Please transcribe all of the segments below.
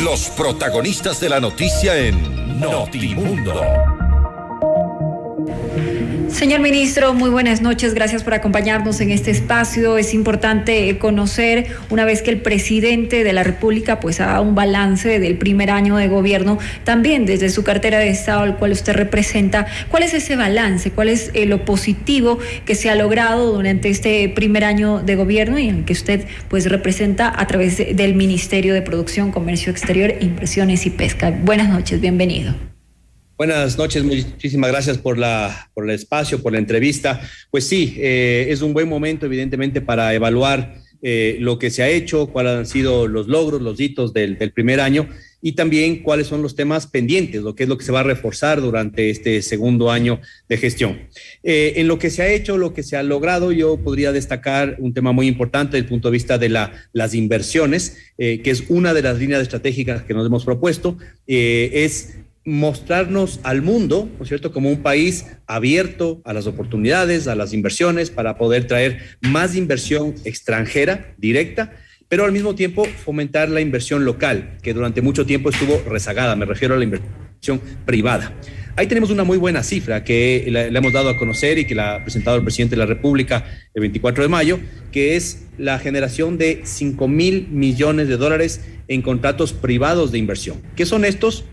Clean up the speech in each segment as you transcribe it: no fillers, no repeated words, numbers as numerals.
Los protagonistas de la noticia en Notimundo. Señor ministro, muy buenas noches. Gracias por acompañarnos en este espacio. Es importante conocer, una vez que el presidente de la República pues haga un balance del primer año de gobierno, también desde su cartera de Estado, al cual usted representa, ¿cuál es ese balance? ¿Cuál es lo positivo que se ha logrado durante este primer año de gobierno y en el que usted pues representa a través del Ministerio de Producción, Comercio Exterior, Inversiones y Pesca? Buenas noches, bienvenido. Buenas noches, muchísimas gracias por el espacio, por la entrevista. Pues sí, es un buen momento evidentemente para evaluar lo que se ha hecho, cuáles han sido los logros, los hitos del primer año y también cuáles son los temas pendientes, lo que es lo que se va a reforzar durante este segundo año de gestión. En lo que se ha hecho, lo que se ha logrado, yo podría destacar un tema muy importante desde el punto de vista de las inversiones, que es una de las líneas estratégicas que nos hemos propuesto, es mostrarnos al mundo, ¿no es cierto?, como un país abierto a las oportunidades, a las inversiones, para poder traer más inversión extranjera directa, pero al mismo tiempo fomentar la inversión local, que durante mucho tiempo estuvo rezagada. Me refiero a la inversión privada. Ahí tenemos una muy buena cifra que le hemos dado a conocer y que la ha presentado el presidente de la República el 24 de mayo, que es la generación de $5,000 millones en contratos privados de inversión. ¿Qué son estos?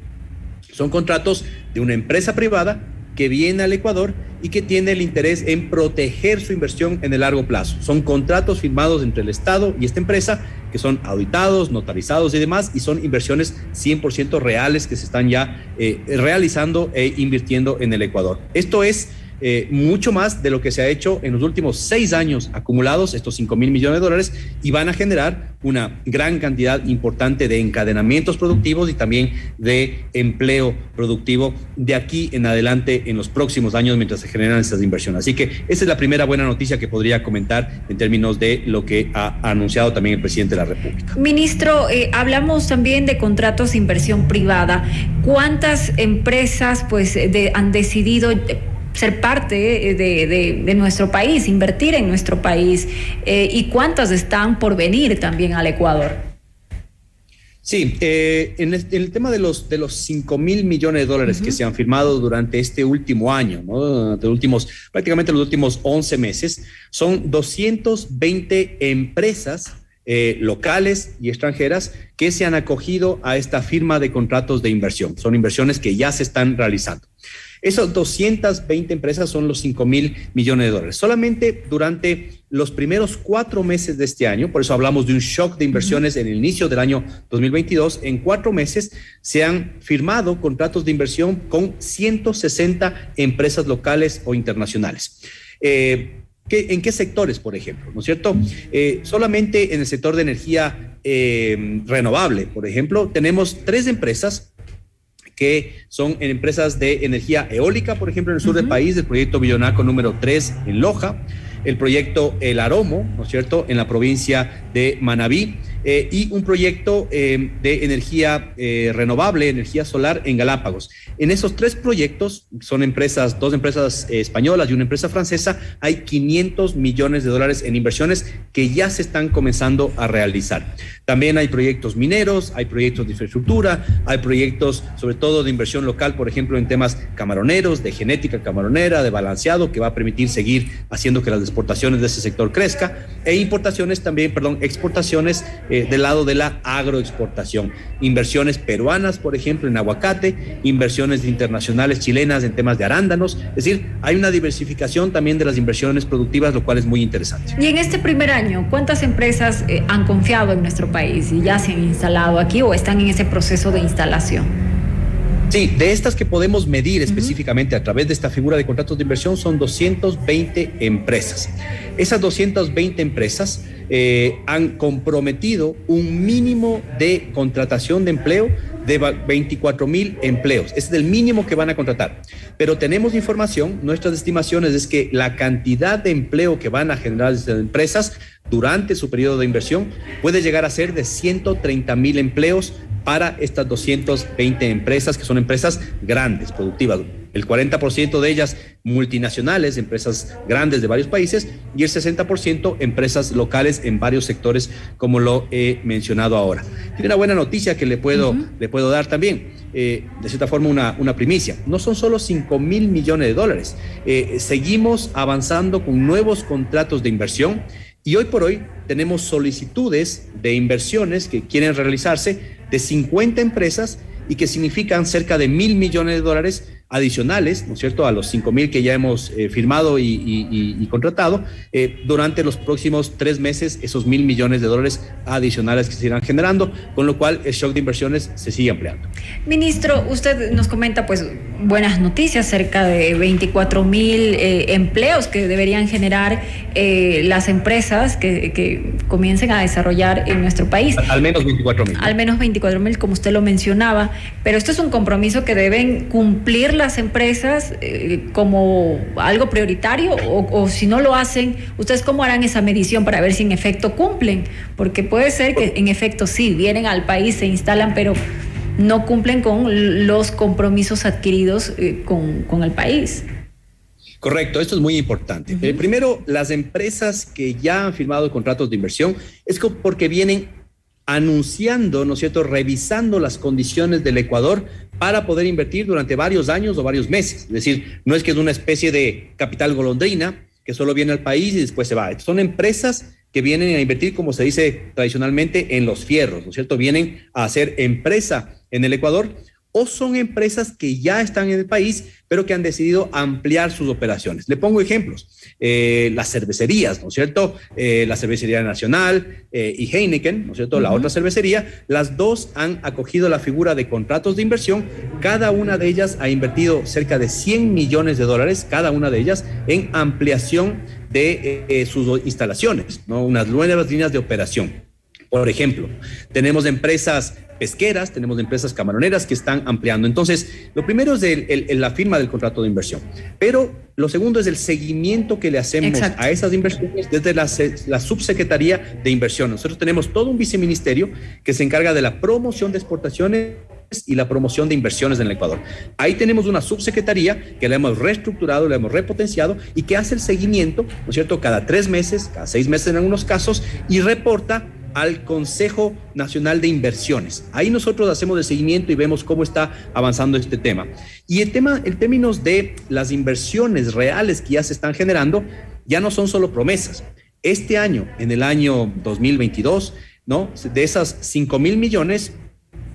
Son contratos de una empresa privada que viene al Ecuador y que tiene el interés en proteger su inversión en el largo plazo. Son contratos firmados entre el Estado y esta empresa que son auditados, notarizados y demás, y son inversiones 100% reales que se están ya realizando e invirtiendo en el Ecuador. Esto es mucho más de lo que se ha hecho en los últimos 6 años acumulados, estos $5,000 millones, y van a generar una gran cantidad importante de encadenamientos productivos y también de empleo productivo de aquí en adelante en los próximos años mientras se generan estas inversiones. Así que esa es la primera buena noticia que podría comentar en términos de lo que ha anunciado también el presidente de la República. Ministro, hablamos también de contratos de inversión privada. ¿Cuántas empresas pues han decidido ser parte de nuestro país, invertir en nuestro país, y cuántas están por venir también al Ecuador? Sí, en el tema de los $5,000 millones que se han firmado durante este último año, ¿no? Prácticamente los últimos 11 meses, son 220 empresas locales y extranjeras que se han acogido a esta firma de contratos de inversión. Son inversiones que ya se están realizando. Esas 220 empresas son los $5,000 millones. Solamente durante los primeros 4 meses de este año, por eso hablamos de un shock de inversiones en el inicio del año 2022, en 4 meses se han firmado contratos de inversión con 160 empresas locales o internacionales. ¿En qué sectores, por ejemplo? ¿No es cierto? Solamente en el sector de energía renovable, por ejemplo, tenemos 3 empresas que son empresas de energía eólica, por ejemplo, en el sur del país, el proyecto Billonaco número 3 en Loja, el proyecto El Aromo, ¿no es cierto?, en la provincia de Manabí, y un proyecto de energía renovable, energía solar en Galápagos. En esos 3 proyectos, son 2 empresas españolas y una empresa francesa, hay $500 millones en inversiones que ya se están comenzando a realizar. También hay proyectos mineros, hay proyectos de infraestructura, hay proyectos sobre todo de inversión local, por ejemplo, en temas camaroneros, de genética camaronera, de balanceado, que va a permitir seguir haciendo que las exportaciones de ese sector crezca, e exportaciones del lado de la agroexportación. Inversiones peruanas, por ejemplo, en aguacate, inversiones internacionales chilenas en temas de arándanos. Es decir, hay una diversificación también de las inversiones productivas, lo cual es muy interesante. Y en este primer año, ¿cuántas empresas han confiado en nuestro país y ya se han instalado aquí o están en ese proceso de instalación? Sí, de estas que podemos medir específicamente a través de esta figura de contratos de inversión son 220 empresas. Esas 220 empresas han comprometido un mínimo de contratación de empleo de 24,000 empleos. Ese es el mínimo que van a contratar. Pero tenemos información, nuestras estimaciones es que la cantidad de empleo que van a generar estas empresas durante su periodo de inversión puede llegar a ser de 130,000 empleos para estas 220 empresas, que son empresas grandes, productivas. el 40% de ellas multinacionales, empresas grandes de varios países, y el 60% empresas locales en varios sectores, como lo he mencionado ahora. Tiene una buena noticia que le puedo dar también, de cierta forma una primicia. No son solo 5,000 millones de dólares, seguimos avanzando con nuevos contratos de inversión y hoy por hoy tenemos solicitudes de inversiones que quieren realizarse de 50 empresas y que significan cerca de 1,000 millones de dólares adicionales, ¿no es cierto?, a los 5,000 que ya hemos firmado y contratado durante los próximos 3 meses, esos 1,000 millones de dólares adicionales que se irán generando, con lo cual el shock de inversiones se sigue ampliando. Ministro, usted nos comenta pues buenas noticias, cerca de 24,000 empleos que deberían generar las empresas que comiencen a desarrollar en nuestro país. Al menos 24,000. Al menos 24,000, como usted lo mencionaba, pero esto es un compromiso que deben cumplir las empresas como algo prioritario o si no lo hacen, ¿ustedes cómo harán esa medición para ver si en efecto cumplen? Porque puede ser que en efecto sí, vienen al país, se instalan, pero no cumplen con los compromisos adquiridos con el país. Correcto, esto es muy importante. Primero, las empresas que ya han firmado contratos de inversión es porque vienen anunciando, ¿no es cierto?, revisando las condiciones del Ecuador para poder invertir durante varios años o varios meses. Es decir, no es que es una especie de capital golondrina que solo viene al país y después se va. Son empresas que vienen a invertir, como se dice tradicionalmente, en los fierros, ¿no es cierto? Vienen a hacer empresa en el Ecuador, o son empresas que ya están en el país, pero que han decidido ampliar sus operaciones. Le pongo ejemplos. Las cervecerías, ¿no es cierto? La Cervecería Nacional y Heineken, ¿no es cierto? La otra cervecería, las dos han acogido la figura de contratos de inversión. Cada una de ellas ha invertido cerca de 100 millones de dólares, cada una de ellas, en ampliación de sus instalaciones, ¿no? Unas nuevas líneas de operación. Por ejemplo, tenemos empresas pesqueras, tenemos empresas camaroneras que están ampliando. Entonces, lo primero es la firma del contrato de inversión, pero lo segundo es el seguimiento que le hacemos a esas inversiones desde la Subsecretaría de Inversión. Nosotros tenemos todo un viceministerio que se encarga de la promoción de exportaciones y la promoción de inversiones en el Ecuador. Ahí tenemos una subsecretaría que la hemos reestructurado, la hemos repotenciado y que hace el seguimiento, ¿no es cierto?, cada 3 meses, cada 6 meses en algunos casos, y reporta al Consejo Nacional de Inversiones. Ahí nosotros hacemos el seguimiento y vemos cómo está avanzando este tema. Y en términos de las inversiones reales que ya se están generando, ya no son solo promesas. Este año, en el año 2022, ¿no?, de esas 5,000 millones,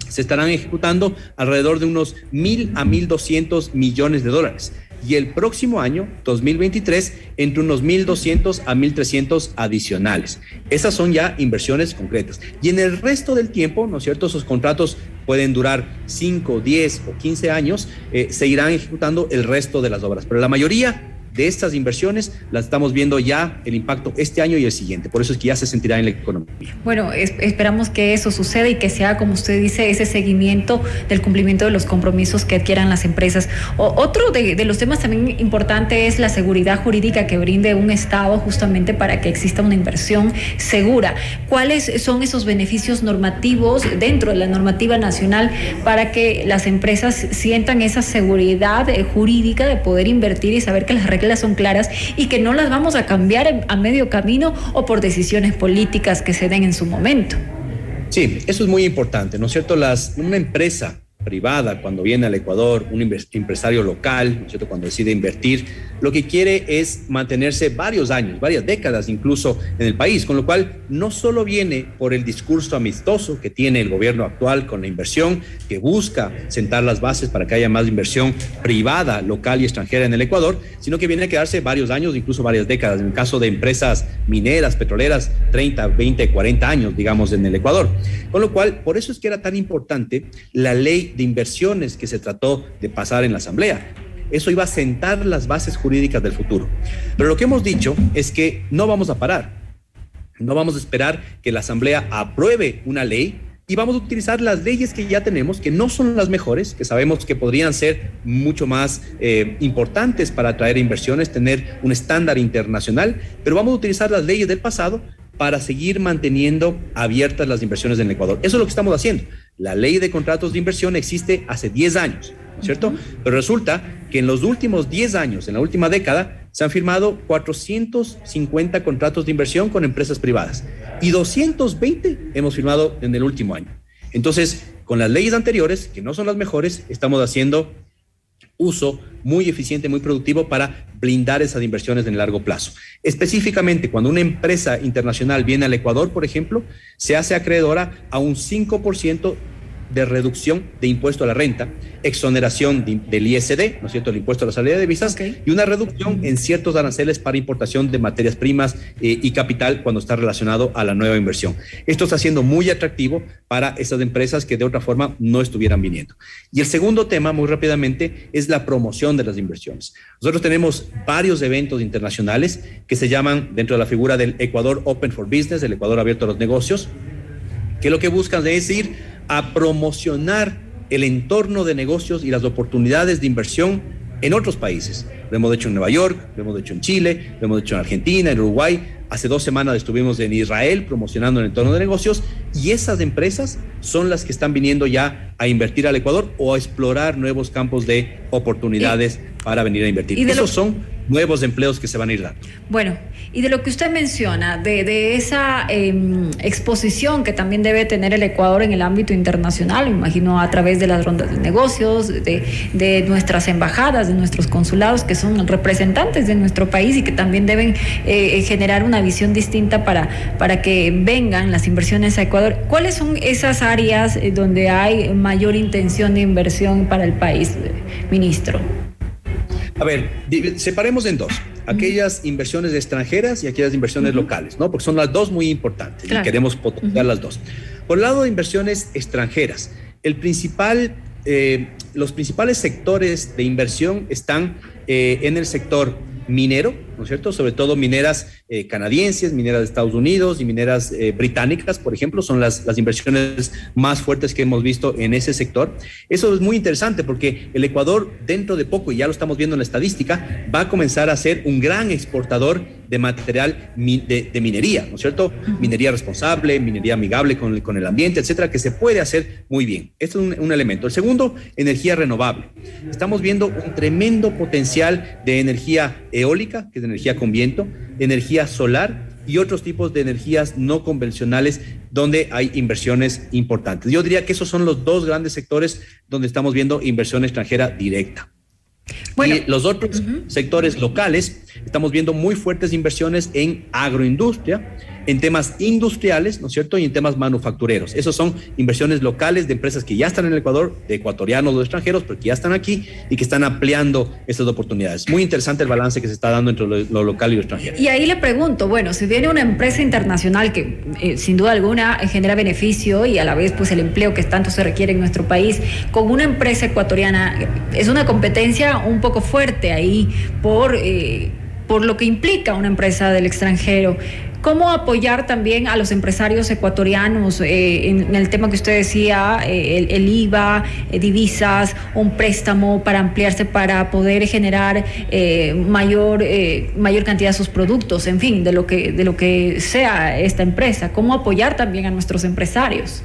se estarán ejecutando alrededor de unos 1,000 a 1,200 millones de dólares. Y el próximo año, 2023, entre unos 1,200 a 1,300 adicionales. Esas son ya inversiones concretas. Y en el resto del tiempo, ¿no es cierto?, esos contratos pueden durar 5, 10 o 15 años, se irán ejecutando el resto de las obras. Pero la mayoría de estas inversiones las estamos viendo ya el impacto este año y el siguiente. Por eso es que ya se sentirá en la economía. Bueno, esperamos que eso suceda y que sea, como usted dice, ese seguimiento del cumplimiento de los compromisos que adquieran las empresas. Otro de los temas también importante es la seguridad jurídica que brinde un Estado justamente para que exista una inversión segura. ¿Cuáles son esos beneficios normativos dentro de la normativa nacional para que las empresas sientan esa seguridad jurídica de poder invertir y saber que las reglas son claras y que no las vamos a cambiar a medio camino o por decisiones políticas que se den en su momento? Sí, eso es muy importante, ¿no es cierto? Una empresa privada, cuando viene al Ecuador, un empresario local, ¿no es cierto?, cuando decide invertir, lo que quiere es mantenerse varios años, varias décadas incluso en el país, con lo cual no solo viene por el discurso amistoso que tiene el gobierno actual con la inversión, que busca sentar las bases para que haya más inversión privada, local y extranjera en el Ecuador, sino que viene a quedarse varios años, incluso varias décadas. En el caso de empresas mineras, petroleras, 30, 20, 40 años, digamos, en el Ecuador. Con lo cual, por eso es que era tan importante la ley de inversiones que se trató de pasar en la Asamblea. Eso iba a sentar las bases jurídicas del futuro. Pero lo que hemos dicho es que no vamos a parar. No vamos a esperar que la Asamblea apruebe una ley y vamos a utilizar las leyes que ya tenemos, que no son las mejores, que sabemos que podrían ser mucho más importantes para atraer inversiones, tener un estándar internacional, pero vamos a utilizar las leyes del pasado para seguir manteniendo abiertas las inversiones en el Ecuador. Eso es lo que estamos haciendo. La ley de contratos de inversión existe hace 10 años. ¿no es cierto? Pero resulta que en los últimos 10 años, en la última década, se han firmado 450 contratos de inversión con empresas privadas y 220 hemos firmado en el último año. Entonces, con las leyes anteriores, que no son las mejores, estamos haciendo uso muy eficiente, muy productivo para blindar esas inversiones en el largo plazo. Específicamente, cuando una empresa internacional viene al Ecuador, por ejemplo, se hace acreedora a un 5% de reducción de impuesto a la renta, exoneración del ISD, ¿no es cierto?, el impuesto a la salida de divisas, y una reducción en ciertos aranceles para importación de materias primas y capital cuando está relacionado a la nueva inversión. Esto está siendo muy atractivo para esas empresas que de otra forma no estuvieran viniendo. Y el segundo tema, muy rápidamente, es la promoción de las inversiones. Nosotros tenemos varios eventos internacionales que se llaman, dentro de la figura del Ecuador Open for Business, el Ecuador abierto a los negocios, que lo que buscan es ir a promocionar el entorno de negocios y las oportunidades de inversión en otros países. Lo hemos hecho en Nueva York, lo hemos hecho en Chile, lo hemos hecho en Argentina, en Uruguay. Hace 2 semanas estuvimos en Israel promocionando el entorno de negocios y esas empresas son las que están viniendo ya a invertir al Ecuador o a explorar nuevos campos de oportunidades para venir a invertir. Esos son nuevos empleos que se van a ir dando. Bueno, y de lo que usted menciona, de esa exposición que también debe tener el Ecuador en el ámbito internacional, me imagino a través de las rondas de negocios, de nuestras embajadas, de nuestros consulados, que son representantes de nuestro país y que también deben generar una visión distinta para que vengan las inversiones a Ecuador. ¿Cuáles son esas áreas donde hay mayor intención de inversión para el país, ministro? A ver, separemos en dos. Aquellas inversiones extranjeras y aquellas inversiones locales, ¿no? Porque son las dos muy importantes, claro, y queremos potenciar las dos. Por el lado de inversiones extranjeras, los principales sectores de inversión están en el sector minero, ¿no es cierto? Sobre todo mineras canadienses, mineras de Estados Unidos y mineras británicas, por ejemplo, son las inversiones más fuertes que hemos visto en ese sector. Eso es muy interesante porque el Ecuador dentro de poco, y ya lo estamos viendo en la estadística, va a comenzar a ser un gran exportador de material de minería, ¿no es cierto? Minería responsable, minería amigable con el ambiente, etcétera, que se puede hacer muy bien. Esto es un elemento. El segundo, energía renovable. Estamos viendo un tremendo potencial de energía eólica, que es energía con viento, energía solar y otros tipos de energías no convencionales donde hay inversiones importantes. Yo diría que esos son los dos grandes sectores donde estamos viendo inversión extranjera directa. Bueno, y los otros sectores locales, estamos viendo muy fuertes inversiones en agroindustria, en temas industriales, ¿no es cierto? Y en temas manufactureros. Esos son inversiones locales de empresas que ya están en el Ecuador, de ecuatorianos o extranjeros, pero que ya están aquí y que están ampliando esas oportunidades. Muy interesante el balance que se está dando entre lo local y lo extranjero. Y ahí le pregunto, bueno, si viene una empresa internacional que sin duda alguna genera beneficio y a la vez pues el empleo que tanto se requiere en nuestro país, con una empresa ecuatoriana, es una competencia un poco fuerte ahí por lo que implica una empresa del extranjero. ¿Cómo apoyar también a los empresarios ecuatorianos en el tema que usted decía, el IVA, divisas, un préstamo para ampliarse, para poder generar mayor cantidad de sus productos, en fin, de lo que sea esta empresa? ¿Cómo apoyar también a nuestros empresarios?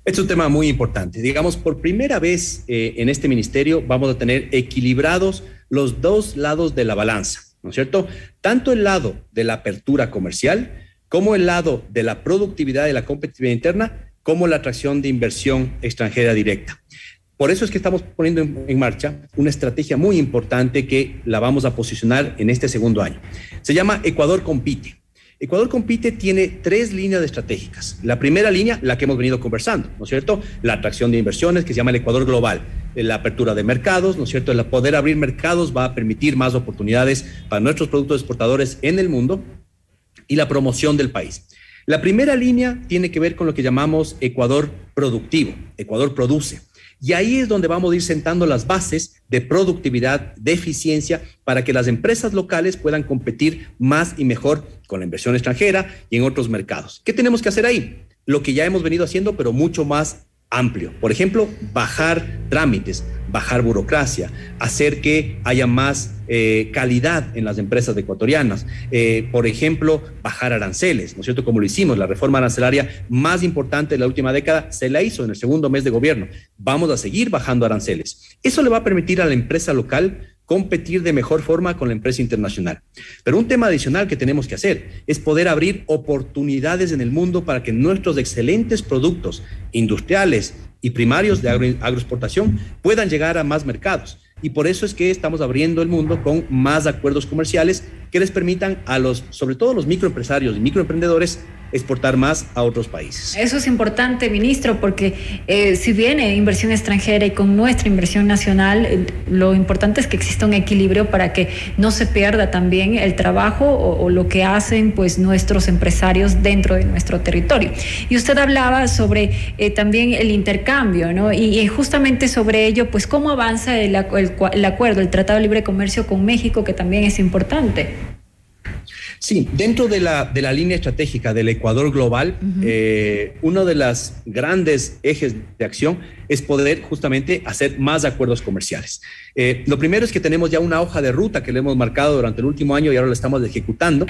Es un tema muy importante. Digamos, por primera vez en este ministerio vamos a tener equilibrados los dos lados de la balanza, ¿no es cierto? Tanto el lado de la apertura comercial como el lado de la productividad y la competitividad interna, como la atracción de inversión extranjera directa. Por eso es que estamos poniendo en marcha una estrategia muy importante que la vamos a posicionar en este segundo año. Se llama Ecuador Compite. Ecuador Compite tiene 3 líneas estratégicas. La primera línea, la que hemos venido conversando, ¿no es cierto? La atracción de inversiones, que se llama el Ecuador Global. La apertura de mercados, ¿no es cierto? El poder abrir mercados va a permitir más oportunidades para nuestros productos exportadores en el mundo y la promoción del país. La primera línea tiene que ver con lo que llamamos Ecuador Productivo. Ecuador produce. Y ahí es donde vamos a ir sentando las bases de productividad, de eficiencia, para que las empresas locales puedan competir más y mejor con la inversión extranjera y en otros mercados. ¿Qué tenemos que hacer ahí? Lo que ya hemos venido haciendo, pero mucho más amplio. Por ejemplo, bajar trámites, bajar burocracia, hacer que haya más calidad en las empresas ecuatorianas. Por ejemplo, bajar aranceles, ¿no es cierto? Como lo hicimos, la reforma arancelaria más importante de la última década se la hizo en el segundo mes de gobierno. Vamos a seguir bajando aranceles. Eso le va a permitir a la empresa local competir de mejor forma con la empresa internacional. Pero un tema adicional que tenemos que hacer es poder abrir oportunidades en el mundo para que nuestros excelentes productos industriales y primarios de agroexportación puedan llegar a más mercados. Y por eso es que estamos abriendo el mundo con más acuerdos comerciales que les permitan a sobre todo los microempresarios y microemprendedores, exportar más a otros países. Eso es importante, ministro, porque si viene inversión extranjera y con nuestra inversión nacional, lo importante es que exista un equilibrio para que no se pierda también el trabajo o lo que hacen pues nuestros empresarios dentro de nuestro territorio. Y usted hablaba sobre también el intercambio, ¿no? Y justamente sobre ello, pues cómo avanza el acuerdo, el Tratado de Libre Comercio con México, que también es importante. Sí, dentro de la línea estratégica del Ecuador global, uno de los grandes ejes de acción es poder justamente hacer más acuerdos comerciales. Lo primero es que tenemos ya una hoja de ruta que le hemos marcado durante el último año y ahora la estamos ejecutando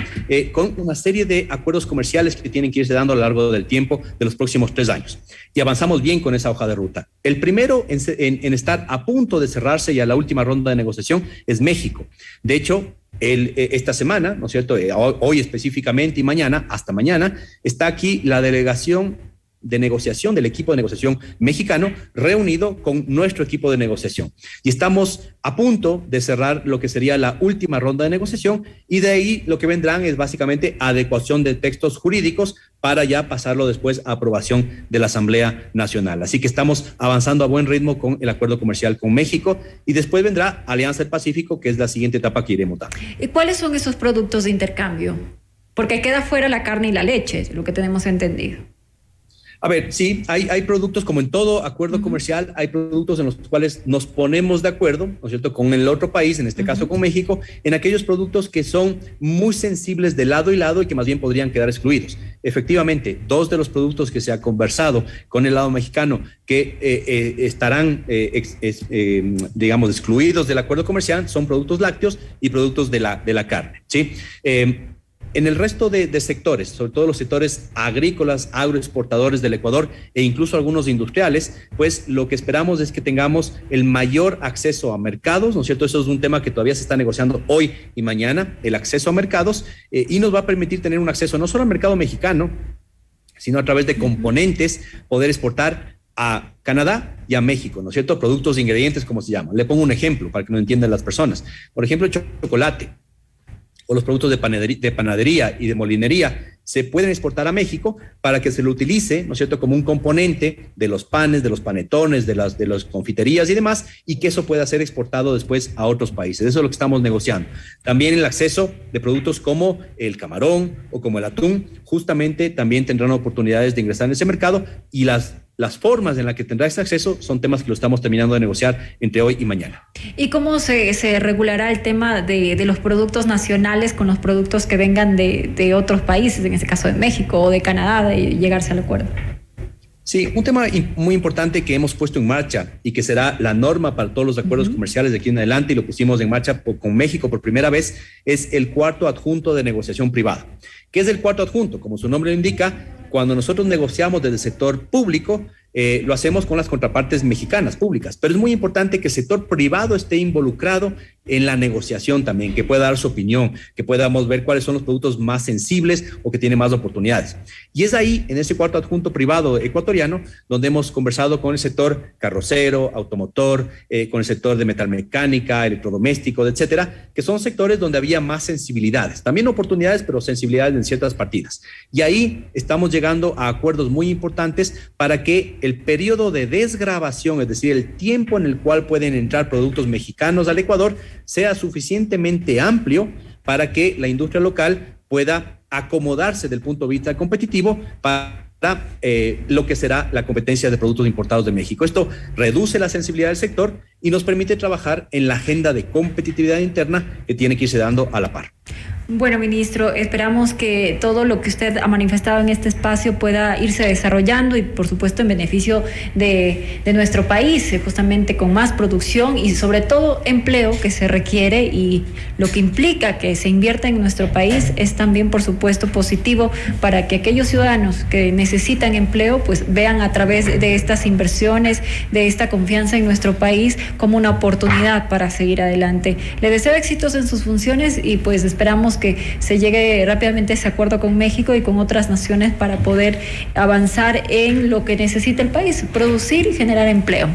con una serie de acuerdos comerciales que tienen que irse dando a lo largo del tiempo de los próximos 3 años. Y avanzamos bien con esa hoja de ruta. El primero en estar a punto de cerrarse ya la última ronda de negociación es México. De hecho, esta semana, ¿no es cierto? Hoy específicamente y mañana, hasta mañana, está aquí la delegación de negociación del equipo de negociación mexicano reunido con nuestro equipo de negociación. Y estamos a punto de cerrar lo que sería la última ronda de negociación y de ahí lo que vendrán es básicamente adecuación de textos jurídicos para ya pasarlo después a aprobación de la Asamblea Nacional. Así que estamos avanzando a buen ritmo con el acuerdo comercial con México y después vendrá Alianza del Pacífico, que es la siguiente etapa que iremos dando. ¿Y cuáles son esos productos de intercambio? Porque queda fuera la carne y la leche, lo que tenemos entendido. A ver, sí, hay productos, como en todo acuerdo comercial, hay productos en los cuales nos ponemos de acuerdo, ¿no es cierto?, con el otro país, en este caso con México, en aquellos productos que son muy sensibles de lado y lado y que más bien podrían quedar excluidos. Efectivamente, 2 de los productos que se ha conversado con el lado mexicano que estarán, digamos, excluidos del acuerdo comercial son productos lácteos y productos de la carne, ¿sí? En el resto de sectores, sobre todo los sectores agrícolas, agroexportadores del Ecuador e incluso algunos industriales, pues lo que esperamos es que tengamos el mayor acceso a mercados, ¿no es cierto? Eso es un tema que todavía se está negociando hoy y mañana, el acceso a mercados, y nos va a permitir tener un acceso no solo al mercado mexicano, sino a través de componentes, poder exportar a Canadá y a México, ¿no es cierto? Productos e ingredientes, como se llaman. Le pongo un ejemplo para que no entiendan las personas. Por ejemplo, el chocolate o los productos de panadería y de molinería se pueden exportar a México para que se lo utilice, ¿no es cierto?, como un componente de los panes, de los panetones, de las confiterías y demás, y que eso pueda ser exportado después a otros países. Eso es lo que estamos negociando. También el acceso de productos como el camarón o como el atún, justamente también tendrán oportunidades de ingresar en ese mercado y las formas en las que tendrá ese acceso son temas que lo estamos terminando de negociar entre hoy y mañana. ¿Y cómo se regulará el tema de los productos nacionales con los productos que vengan de otros países, en este caso de México o de Canadá, de llegarse al acuerdo? Sí, un tema muy importante que hemos puesto en marcha y que será la norma para todos los acuerdos comerciales de aquí en adelante, y lo pusimos en marcha con México por primera vez, es el cuarto adjunto de negociación privada. ¿Qué es el cuarto adjunto? Como su nombre lo indica, cuando nosotros negociamos desde el sector público, lo hacemos con las contrapartes mexicanas públicas, pero es muy importante que el sector privado esté involucrado en la negociación también, que pueda dar su opinión, que podamos ver cuáles son los productos más sensibles o que tienen más oportunidades. Y es ahí, en ese cuarto adjunto privado ecuatoriano, donde hemos conversado con el sector carrocero, automotor, con el sector de metalmecánica, electrodoméstico, etcétera, que son sectores donde había más sensibilidades, también oportunidades, pero sensibilidades en ciertas partidas. Y ahí estamos llegando a acuerdos muy importantes para que el periodo de desgravación, es decir, el tiempo en el cual pueden entrar productos mexicanos al Ecuador, sea suficientemente amplio para que la industria local pueda acomodarse del punto de vista competitivo para lo que será la competencia de productos importados de México. Esto reduce la sensibilidad del sector y nos permite trabajar en la agenda de competitividad interna que tiene que irse dando a la par. Bueno, ministro, esperamos que todo lo que usted ha manifestado en este espacio pueda irse desarrollando y, por supuesto, en beneficio de nuestro país, justamente con más producción y, sobre todo, empleo que se requiere, y lo que implica que se invierta en nuestro país es también, por supuesto, positivo para que aquellos ciudadanos que necesitan empleo pues vean a través de estas inversiones, de esta confianza en nuestro país, como una oportunidad para seguir adelante. Le deseo éxitos en sus funciones y pues esperamos que se llegue rápidamente a ese acuerdo con México y con otras naciones para poder avanzar en lo que necesita el país, producir y generar empleo.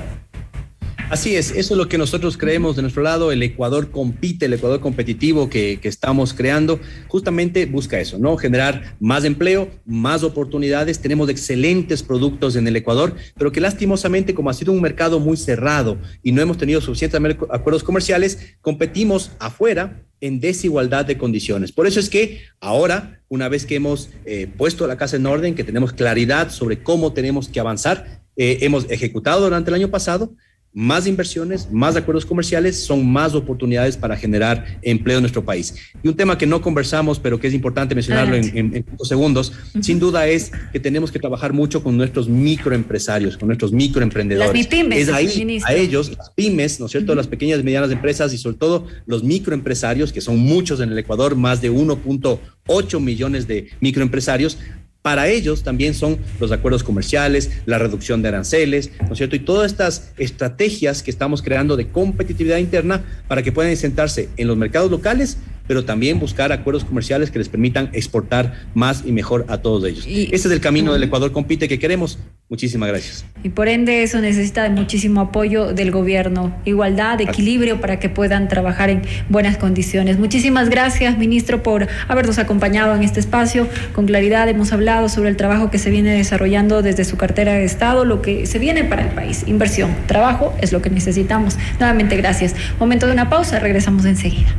Así es, eso es lo que nosotros creemos de nuestro lado. El Ecuador compite, el Ecuador competitivo que estamos creando, justamente busca eso, ¿no? Generar más empleo, más oportunidades. Tenemos excelentes productos en el Ecuador, pero que lastimosamente, como ha sido un mercado muy cerrado y no hemos tenido suficientes acuerdos comerciales, competimos afuera en desigualdad de condiciones. Por eso es que ahora, una vez que hemos puesto la casa en orden, que tenemos claridad sobre cómo tenemos que avanzar, hemos ejecutado durante el año pasado más inversiones, más acuerdos comerciales, son más oportunidades para generar empleo en nuestro país. Y un tema que no conversamos, pero que es importante mencionarlo en pocos segundos, sin duda es que tenemos que trabajar mucho con nuestros microempresarios, con nuestros microemprendedores. Las MIPYMES, es ahí, ministro. a ellos, las pymes, ¿no es cierto?, las pequeñas y medianas empresas y sobre todo los microempresarios, que son muchos en el Ecuador, más de 1.8 millones de microempresarios. Para ellos también son los acuerdos comerciales, la reducción de aranceles, ¿no es cierto? Y todas estas estrategias que estamos creando de competitividad interna para que puedan sentarse en los mercados locales, pero también buscar acuerdos comerciales que les permitan exportar más y mejor a todos ellos. Ese es el camino del Ecuador Compite que queremos. Muchísimas gracias. Y por ende eso necesita de muchísimo apoyo del gobierno, igualdad, equilibrio para que puedan trabajar en buenas condiciones. Muchísimas gracias, ministro, por habernos acompañado en este espacio. Con claridad hemos hablado sobre el trabajo que se viene desarrollando desde su cartera de Estado, lo que se viene para el país. Inversión, trabajo es lo que necesitamos. Nuevamente gracias. Momento de una pausa, regresamos enseguida.